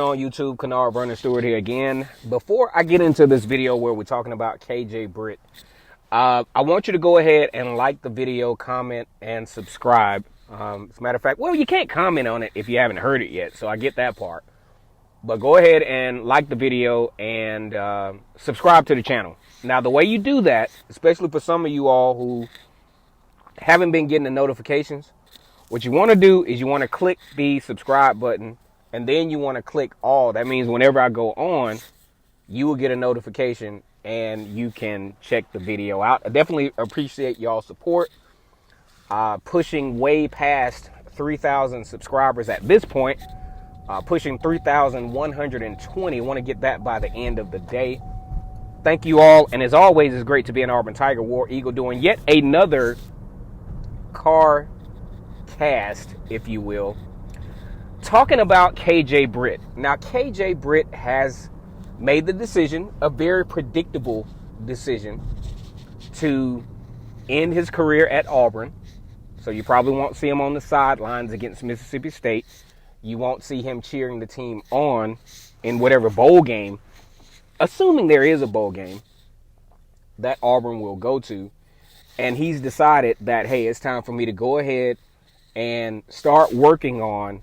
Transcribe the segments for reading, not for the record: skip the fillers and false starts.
on, YouTube? Kennard Vernon Stewart here again. Before I get into this video where we're talking about KJ Britt, I want you to go ahead and like the video, comment, and subscribe. As a matter of fact, well, you can't comment on it if you haven't heard it yet, so I get that part. But go ahead and like the video and subscribe to the channel. Now, the way you do that, especially for some of you all who haven't been getting the notifications, what you want to do is you want to click the subscribe button, and then you want to click all. That means whenever I go on, you will get a notification and you can check the video out. I definitely appreciate y'all's support. Pushing way past 3,000 subscribers at this point. Pushing 3,120. Want to get that by the end of the day. Thank you all. And as always, it's great to be an Auburn Tiger War Eagle doing yet another car cast, if you will, talking about KJ Britt. Now, KJ Britt has made the decision, a very predictable decision, to end his career at Auburn. So you probably won't see him on the sidelines against Mississippi State. You won't see him cheering the team on in whatever bowl game, assuming there is a bowl game, that Auburn will go to. And he's decided that, hey, it's time for me to go ahead and start working on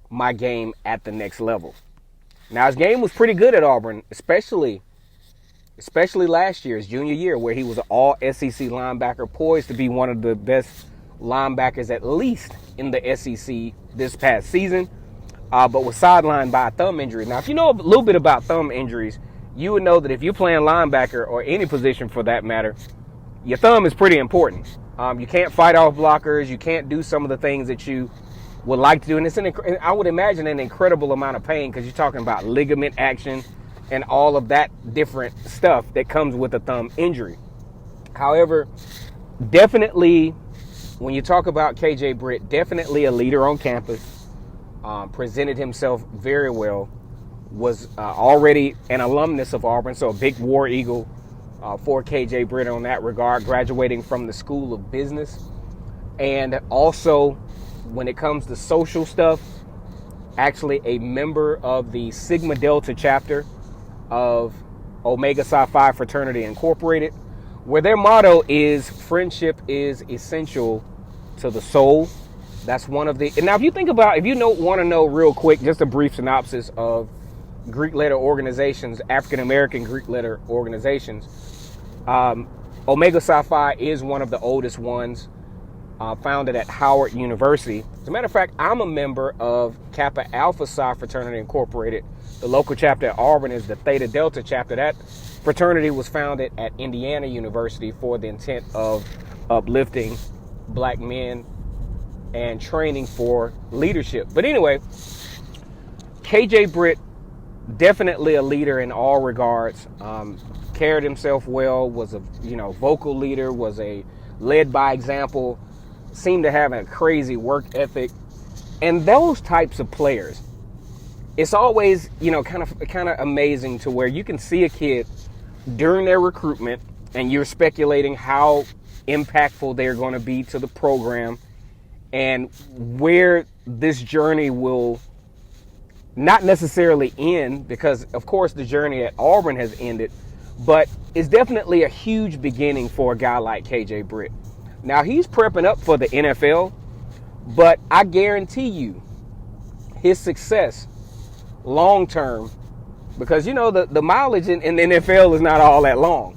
my game at the next level. Now, his game was pretty good at Auburn, especially last year, his junior year, where he was an all-SEC linebacker, poised to be one of the best linebackers, at least in the SEC this past season, but was sidelined by a thumb injury. Now, if you know a little bit about thumb injuries, you would know that if you're playing linebacker or any position for that matter, your thumb is pretty important. You can't fight off blockers. You can't do some of the things that you would like to do. And it's I would imagine an incredible amount of pain, because you're talking about ligament action and all of that different stuff that comes with a thumb injury. However, definitely, when you talk about KJ Britt, definitely a leader on campus, presented himself very well, was already an alumnus of Auburn, so a big War Eagle for KJ Britt on that regard, graduating from the School of Business. And also, when it comes to social stuff, actually a member of the Sigma Delta chapter of Omega Psi Phi Fraternity Incorporated, where their motto is friendship is essential to the soul. That's one of the, and now if you think about, if you want to know real quick, just a brief synopsis of Greek letter organizations, African American Greek letter organizations. Omega Psi Phi is one of the oldest ones, founded at Howard University. As a matter of fact, I'm a member of Kappa Alpha Psi Fraternity Incorporated. The local chapter at Auburn is the Theta Delta chapter. That fraternity was founded at Indiana University for the intent of uplifting black men and training for leadership. But anyway, KJ Britt, definitely a leader in all regards. Carried himself well, was a vocal leader, was a led by example, seemed to have a crazy work ethic. And those types of players, it's always kind of amazing to where you can see a kid during their recruitment and you're speculating how impactful they're going to be to the program and where this journey will not necessarily end, because of course the journey at Auburn has ended, but it's definitely a huge beginning for a guy like KJ Britt. Now, he's prepping up for the NFL, but I guarantee you his success long term, because the mileage in the NFL is not all that long.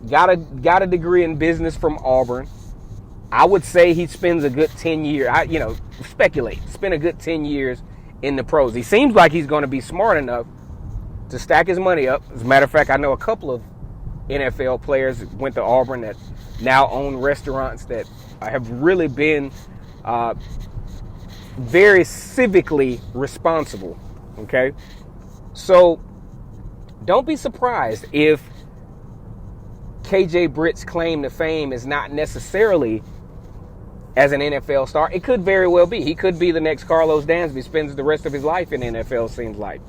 Got a degree in business from Auburn. I would say he spends a good 10 years, spend a good 10 years in the pros. He seems like he's going to be smart enough to stack his money up. As a matter of fact, I know a couple of NFL players that went to Auburn that now own restaurants that have really been very civically responsible. Okay? So don't be surprised if KJ Britt's claim to fame is not necessarily as an NFL star. It could very well be. He could be the next Carlos Dansby, spends the rest of his life in the NFL, seems like.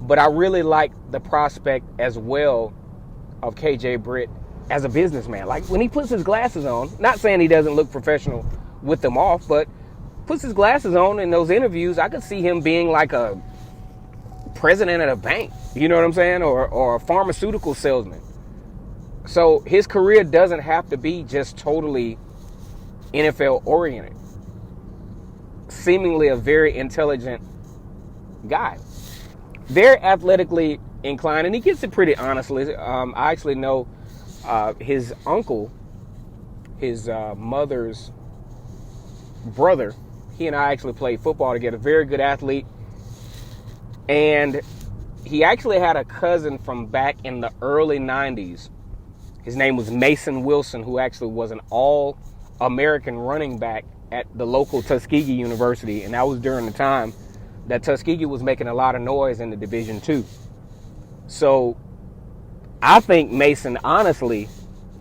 But I really like the prospect as well of KJ Britt as a businessman. Like when he puts his glasses on, not saying he doesn't look professional with them off, but puts his glasses on in those interviews, I could see him being like a president at a bank, you know what I'm saying? Or a pharmaceutical salesman. So his career doesn't have to be just totally NFL oriented. Seemingly a very intelligent guy. Very athletically inclined, and he gets it pretty honestly. I actually know his uncle, his mother's brother. He and I actually played football together. Very good athlete. And he actually had a cousin from back in the early 90s. His name was Mason Wilson, who actually was an all-American running back at the local Tuskegee University. And that was during the time that Tuskegee was making a lot of noise in the Division II. So I think Mason honestly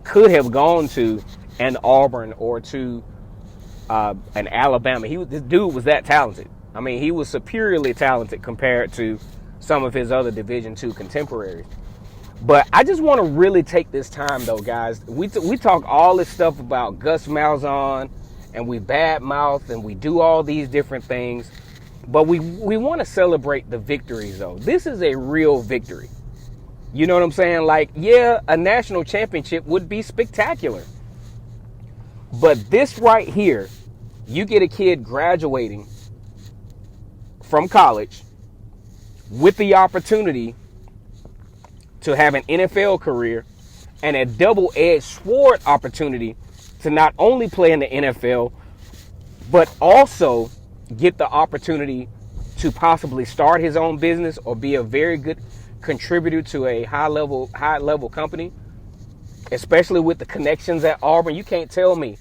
could have gone to an Auburn or to an Alabama. This dude was that talented. I mean, he was superiorly talented compared to some of his other Division II contemporaries. But I just want to really take this time, though, guys. We talk all this stuff about Gus Malzahn, and we badmouth, and we do all these different things. But we want to celebrate the victories, though. This is a real victory. You know what I'm saying? Like, yeah, a national championship would be spectacular. But this right here, you get a kid graduating from college with the opportunity to have an NFL career and a double-edged sword opportunity to not only play in the NFL, but also get the opportunity to possibly start his own business or be a very good contributor to a high-level company, especially with the connections at Auburn. You can't tell me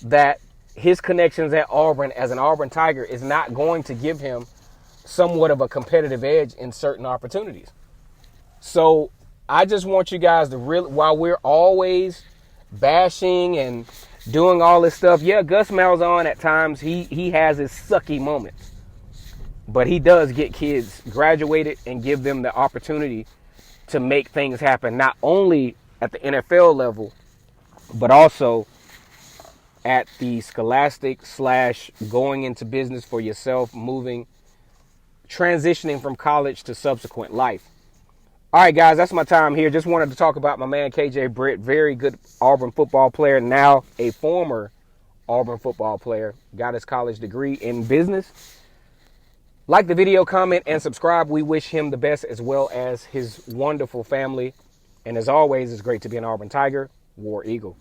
that his connections at Auburn as an Auburn Tiger is not going to give him somewhat of a competitive edge in certain opportunities. So I just want you guys to really, while we're always bashing and doing all this stuff, yeah, Gus Malzahn at times, he has his sucky moments. But he does get kids graduated and give them the opportunity to make things happen, not only at the NFL level, but also at the scholastic / going into business for yourself, transitioning from college to subsequent life. All right, guys, that's my time here. Just wanted to talk about my man, KJ Britt, very good Auburn football player, now a former Auburn football player, got his college degree in business. Like the video, comment, and subscribe. We wish him the best as well as his wonderful family. And as always, it's great to be an Auburn Tiger, War Eagle.